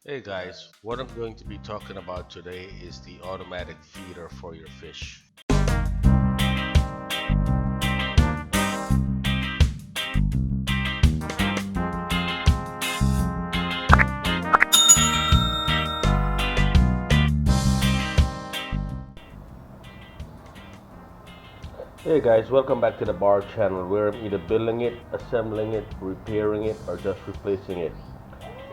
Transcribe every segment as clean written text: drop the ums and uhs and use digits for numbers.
Hey guys, what I'm going to be talking about today is the automatic feeder for your fish. Hey guys, welcome back to the bar channel where I'm either building it, assembling it, repairing it, or just replacing it.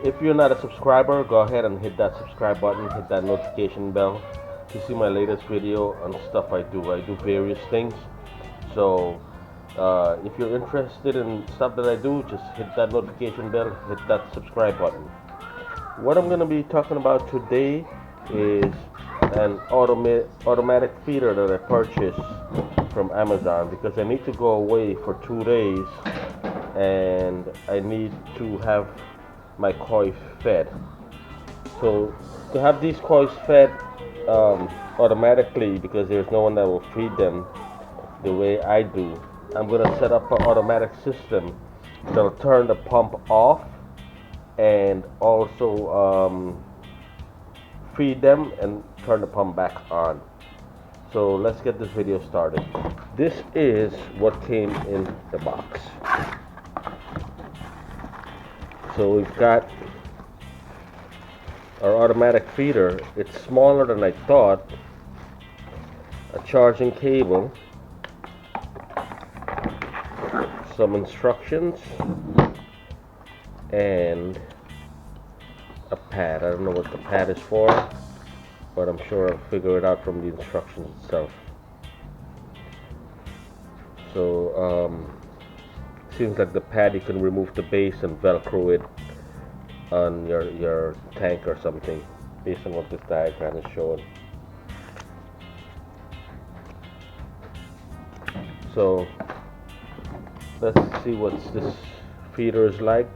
If you're not a subscriber, go ahead and hit that subscribe button, hit that notification bell to see my latest video on stuff I do. I do various things. So if you're interested in stuff that I do, just hit that notification bell, hit that subscribe button. What I'm going to be talking about today is an automatic feeder that I purchased from Amazon because I need to go away for 2 days and I need to have my koi fed. So to have these koi fed automatically, because there's no one that will feed them the way I do, I'm going to set up an automatic system that'll turn the pump off and also feed them and turn the pump back on. So let's get this video started. This is what came in the box. So we've got our automatic feeder. It's smaller than I thought. A charging cable, some instructions, and a pad. I don't know what the pad is for, but I'm sure I'll figure it out from the instructions itself. So seems like the pad, you can remove the base and velcro it on your tank or something, based on what this diagram is showing. So let's see what this feeder is like.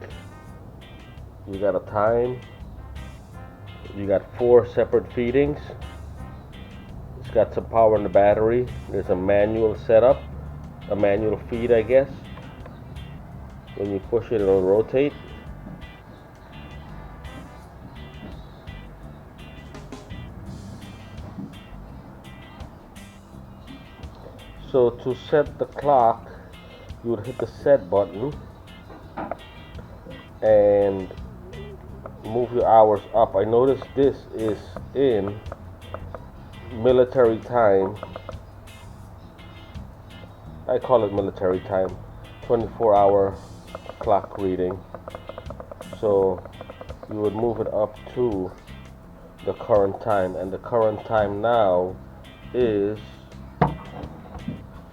You got a time. You got 4 separate feedings. It's got some power in the battery. There's a manual setup, a manual feed, I guess. When you push it, it'll rotate. So to set the clock, you would hit the set button and move your hours up. I noticed this is in military time. I call it military time, 24-hour clock reading. So you would move it up to the current time, and the current time now is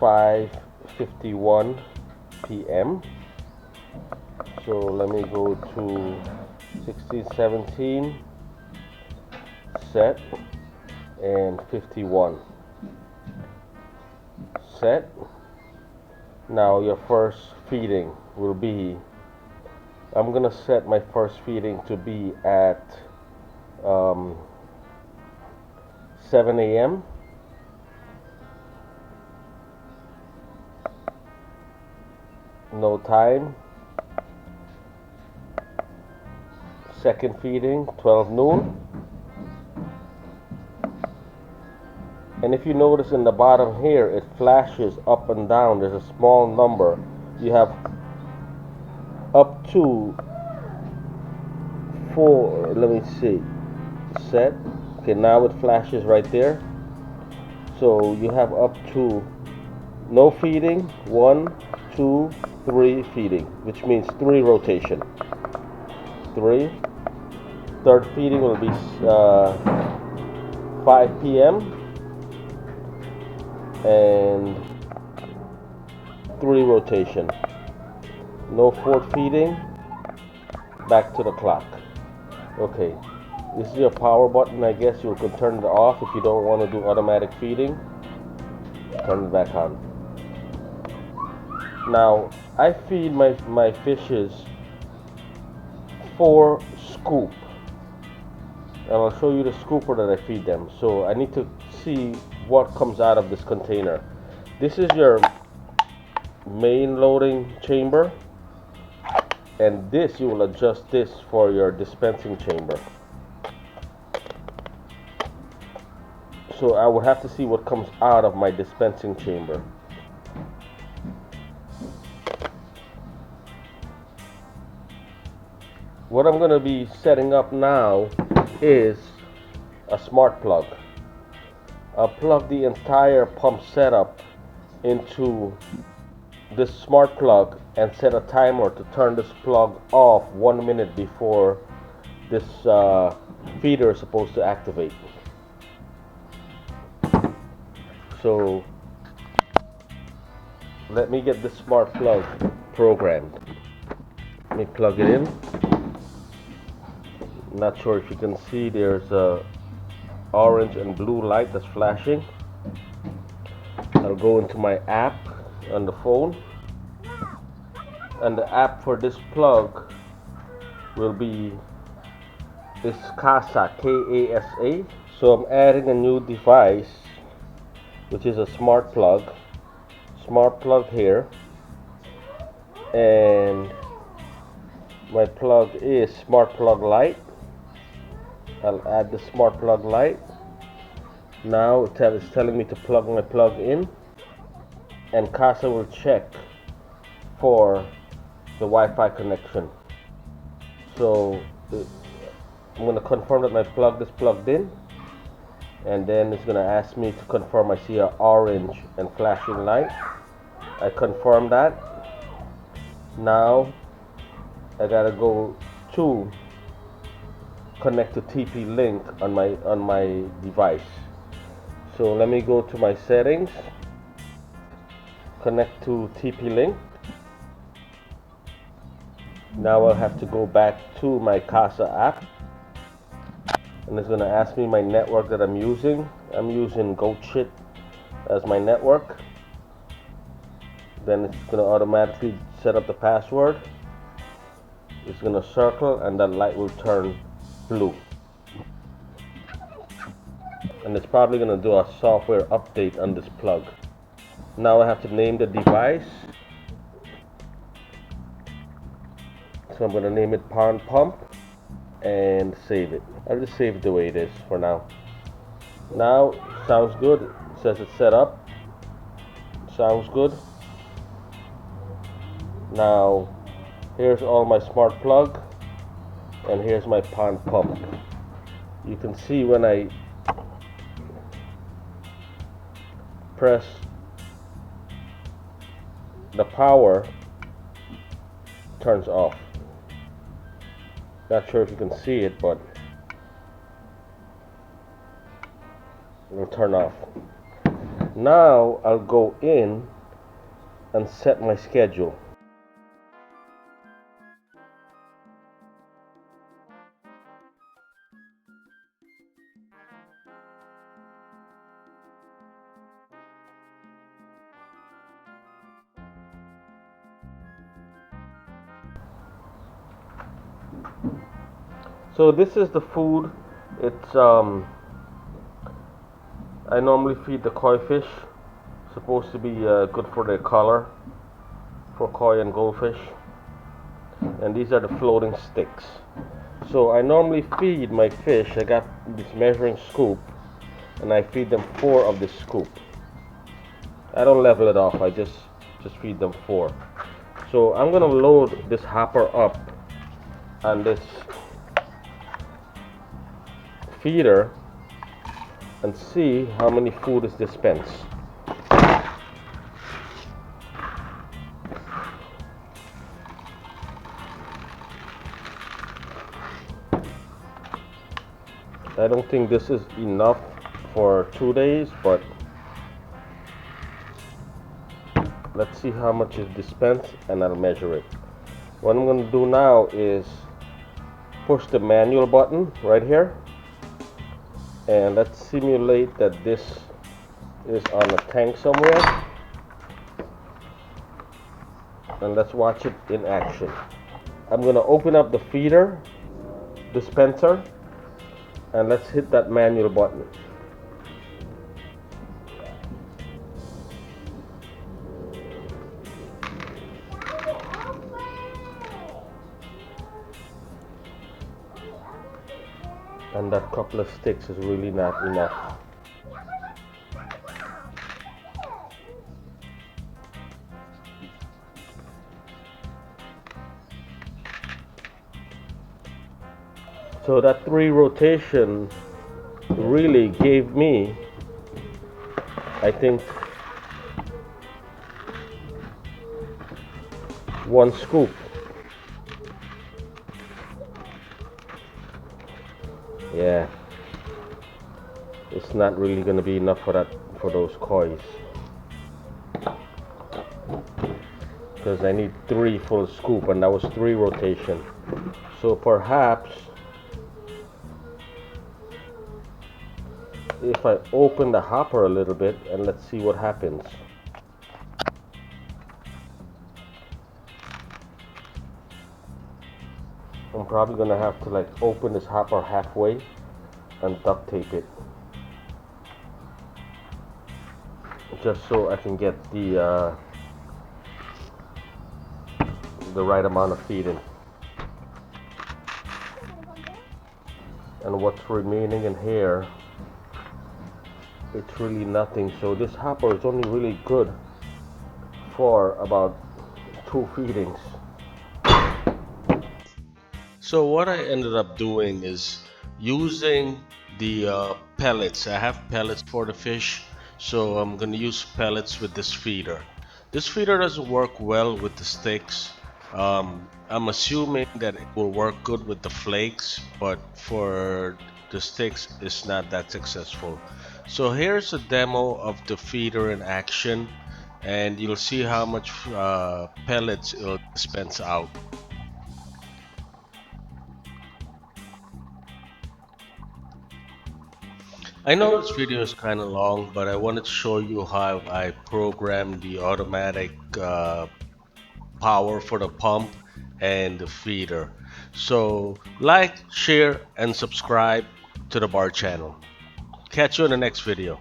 5:51 p.m. So let me go to 1617 set and 51 set. Now your first feeding will be, I'm gonna set my first feeding to be at 7 a.m. No time. Second feeding 12 noon. And if you notice in the bottom here, it flashes up and down. There's a small number. You have up to 4, let me see, set. Okay, now it flashes right there. So you have up to no feeding, 1, 2, 3 feeding, which means 3 rotation. 3. Third feeding will be 5 p.m. and 3 rotation. No fourth feeding. Back to the clock. Okay, this is your power button. I guess you can turn it off if you don't want to do automatic feeding. Turn it back on. Now I feed my fishes 4 scoop, and I'll show you the scooper that I feed them. So I need to see what comes out of this container. This is your main loading chamber, and this, you will adjust this for your dispensing chamber. So I would have to see what comes out of my dispensing chamber. What I'm going to be setting up now is a smart plug. I'll plug the entire pump setup into this smart plug and set a timer to turn this plug off 1 minute before this feeder is supposed to activate. So let me get this smart plug programmed. Let me plug it in. Not sure if you can see, there's a orange and blue light that's flashing. I'll go into my app on the phone, and the app for this plug will be this Kasa, K-A-S-A. So I'm adding a new device, which is a smart plug here, and my plug is smart plug light. I'll add the smart plug light. Now it's telling me to plug my plug in, and Casa will check for the Wi-Fi connection. So I'm going to confirm that my plug is plugged in, and then it's going to ask me to confirm. I see an orange and flashing light. I confirm that. Now I gotta go to connect to TP-Link on my device. So let me go to my settings, connect to TP-Link. Now I'll have to go back to my Casa app, and it's going to ask me my network that I'm using. I'm using GoatShit as my network. Then it's going to automatically set up the password. It's going to circle, and that light will turn blue. And it's probably going to do a software update on this plug. Now I have to name the device. So I'm going to name it Pond Pump and save it. I'll just save it the way it is for now. Now, sounds good. It says it's set up. Sounds good. Now, here's all my smart plug, and here's my Pond Pump. You can see when I press the power, turns off. Not sure if you can see it, but it'll turn off. Now I'll go in and set my schedule. So this is the food. It's I normally feed the koi fish. Supposed to be good for their color, for koi and goldfish. And these are the floating sticks. So I normally feed my fish. I got this measuring scoop, and I feed them 4 of this scoop. I don't level it off. I just feed them 4. So I'm gonna load this hopper up on this feeder and see how many food is dispensed. I don't think this is enough for 2 days, but let's see how much is dispensed and I'll measure it. What I'm going to do now is push the manual button right here, and let's simulate that this is on a tank somewhere, and let's watch it in action. I'm going to open up the feeder dispenser, and let's hit that manual button. And that couple of sticks is really not enough. So that 3 rotation really gave me, I think, 1 scoop. Yeah, it's not really gonna be enough for that, for those koi, because I need 3 full scoop, and that was 3 rotation. So perhaps if I open the hopper a little bit and let's see what happens. I'm probably gonna have to like open this hopper halfway and duct tape it, just so I can get the right amount of feed in. And what's remaining in here, it's really nothing. So this hopper is only really good for about 2 feedings. So what I ended up doing is using the pellets. I have pellets for the fish, so I'm gonna use pellets with this feeder. This feeder doesn't work well with the sticks. I'm assuming that it will work good with the flakes, but for the sticks, it's not that successful. So here's a demo of the feeder in action, and you'll see how much pellets it'll dispense out. I know this video is kind of long, but I wanted to show you how I programmed the automatic power for the pump and the feeder. So like, share, and subscribe to the bar channel. Catch you in the next video.